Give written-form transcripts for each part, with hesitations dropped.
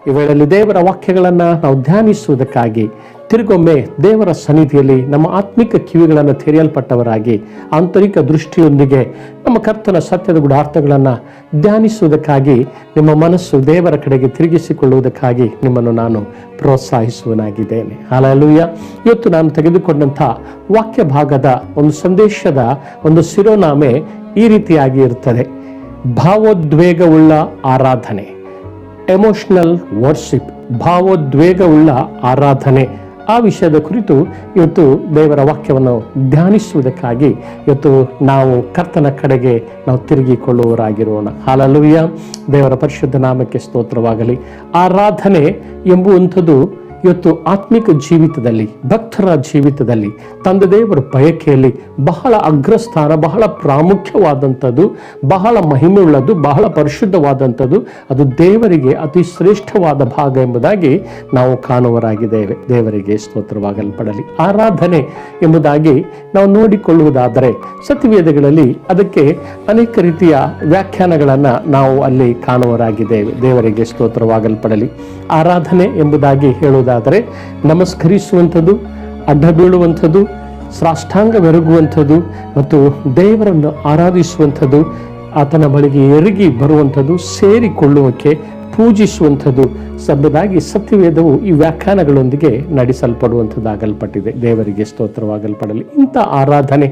ಈ ವೇಳೆಯಲ್ಲಿ ದೇವರ ವಾಕ್ಯಗಳನ್ನು ನಾವು ಧ್ಯಾನಿಸುವುದಕ್ಕಾಗಿ ತಿರುಗೊಮ್ಮೆ ದೇವರ ಸನ್ನಿಧಿಯಲ್ಲಿ ನಮ್ಮ ಆತ್ಮಿಕ ಕಿವಿಗಳನ್ನು ತೆರೆಯಲ್ಪಟ್ಟವರಾಗಿ ಆಂತರಿಕ ದೃಷ್ಟಿಯೊಂದಿಗೆ ನಮ್ಮ ಕರ್ತನ ಸತ್ಯದ ಗೂಢಾರ್ಥಗಳನ್ನು ಧ್ಯಾನಿಸುವುದಕ್ಕಾಗಿ ನಿಮ್ಮ ಮನಸ್ಸು ದೇವರ ಕಡೆಗೆ ತಿರುಗಿಸಿಕೊಳ್ಳುವುದಕ್ಕಾಗಿ ನಿಮ್ಮನ್ನು ನಾನು ಪ್ರೋತ್ಸಾಹಿಸುವನಾಗಿದ್ದೇನೆ. ಹಲ್ಲೆಲೂಯಾ. ಇವತ್ತು ನಾನು ತೆಗೆದುಕೊಂಡಂಥ ವಾಕ್ಯ ಭಾಗದ ಒಂದು ಸಂದೇಶದ ಒಂದು ಶಿರೋನಾಮೆ ಈ ರೀತಿಯಾಗಿ ಇರ್ತದೆ: ಭಾವೋದ್ವೇಗವುಳ್ಳ ಆರಾಧನೆ, ಎಮೋಷನಲ್ ವರ್ಶಿಪ್. ಭಾವೋದ್ವೇಗವುಳ್ಳ ಆರಾಧನೆ, ಆ ವಿಷಯದ ಕುರಿತು ಇವತ್ತು ದೇವರ ವಾಕ್ಯವನ್ನು ಧ್ಯಾನಿಸುವುದಕ್ಕಾಗಿ ಇವತ್ತು ನಾವು ಕರ್ತನ ಕಡೆಗೆ ನಾವು ತಿರುಗಿಕೊಳ್ಳುವವರಾಗಿರೋಣ. ಹಲ್ಲೆಲೂಯಾ. ದೇವರ ಪರಿಶುದ್ಧ ನಾಮಕ್ಕೆ ಸ್ತೋತ್ರವಾಗಲಿ. ಆರಾಧನೆ ಎಂಬುವಂಥದ್ದು ಇವತ್ತು ಆತ್ಮಿಕ ಜೀವಿತದಲ್ಲಿ, ಭಕ್ತರ ಜೀವಿತದಲ್ಲಿ, ತಂದೆ ದೇವರ ಬಯಕೆಯಲ್ಲಿ ಬಹಳ ಅಗ್ರಸ್ಥಾನ, ಬಹಳ ಪ್ರಾಮುಖ್ಯವಾದಂಥದ್ದು, ಬಹಳ ಮಹಿಮೆಯುಳ್ಳದ್ದು, ಬಹಳ ಪರಿಶುದ್ಧವಾದಂಥದ್ದು. ಅದು ದೇವರಿಗೆ ಅತಿ ಶ್ರೇಷ್ಠವಾದ ಭಾಗ ಎಂಬುದಾಗಿ ನಾವು ಕಾಣುವರಾಗಿದ್ದೇವೆ. ದೇವರಿಗೆ ಸ್ತೋತ್ರವಾಗಲ್ಪಡಲಿ. ಆರಾಧನೆ ಎಂಬುದಾಗಿ ನಾವು ನೋಡಿಕೊಳ್ಳುವುದಾದರೆ ಸತ್ಯವೇದಗಳಲ್ಲಿ ಅದಕ್ಕೆ ಅನೇಕ ರೀತಿಯ ವ್ಯಾಖ್ಯಾನಗಳನ್ನು ನಾವು ಅಲ್ಲಿ ಕಾಣುವರಾಗಿದ್ದೇವೆ. ದೇವರಿಗೆ ಸ್ತೋತ್ರವಾಗಲ್ಪಡಲಿ. ಆರಾಧನೆ ಎಂಬುದಾಗಿ ಹೇಳುವುದಾದರೆ ನಮಸ್ಕರಿಸುವಂಥದ್ದು, ಅಡ್ಡ ಬೀಳುವಂಥದ್ದು, ಸಾಷ್ಟಾಂಗವೆರಗುವಂಥದ್ದು ಮತ್ತು ದೇವರನ್ನು ಆರಾಧಿಸುವಂಥದ್ದು, ಆತನ ಬಳಿಗೆ ಎರಗಿ ಬರುವಂಥದ್ದು, ಸೇರಿಕೊಳ್ಳುವಕ್ಕೆ ಪೂಜಿಸುವಂಥದ್ದು ಎಂಬುದಾಗಿ ಸತ್ಯವೇದವು ಈ ವ್ಯಾಖ್ಯಾನಗಳೊಂದಿಗೆ ನಡೆಸಲ್ಪಡುವಂಥದ್ದಾಗಲ್ಪಟ್ಟಿದೆ. ದೇವರಿಗೆ ಸ್ತೋತ್ರವಾಗಲ್ಪಡಲಿ. ಇಂಥ ಆರಾಧನೆ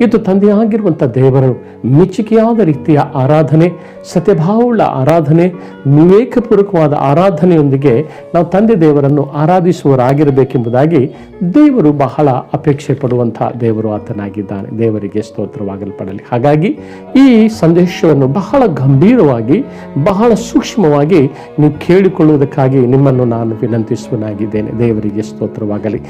ಇದು ತಂದೆಯಾಗಿರುವಂಥ ದೇವರು ಮೆಚ್ಚುಗೆಯಾದ ರೀತಿಯ ಆರಾಧನೆ, ಸತ್ಯಭಾವವುಳ್ಳ ಆರಾಧನೆ, ವಿವೇಕಪೂರ್ವಕವಾದ ಆರಾಧನೆಯೊಂದಿಗೆ ನಾವು ತಂದೆ ದೇವರನ್ನು ಆರಾಧಿಸುವರಾಗಿರಬೇಕೆಂಬುದಾಗಿ ದೇವರು ಬಹಳ ಅಪೇಕ್ಷೆ ಪಡುವಂಥ ದೇವರು ಆತನಾಗಿದ್ದಾನೆ. ದೇವರಿಗೆ ಸ್ತೋತ್ರವಾಗಲ್ಪಡಲಿ. ಹಾಗಾಗಿ ಈ ಸಂದೇಶವನ್ನು ಬಹಳ ಗಂಭೀರವಾಗಿ, ಬಹಳ ಸೂಕ್ಷ್ಮವಾಗಿ ನೀವು ಕೇಳಿಕೊಳ್ಳುವುದಕ್ಕಾಗಿ ನಿಮ್ಮನ್ನು ನಾನು ವಿನಂತಿಸುವನಾಗಿದ್ದೇನೆ. ದೇವರಿಗೆ ಸ್ತೋತ್ರವಾಗಲಿ.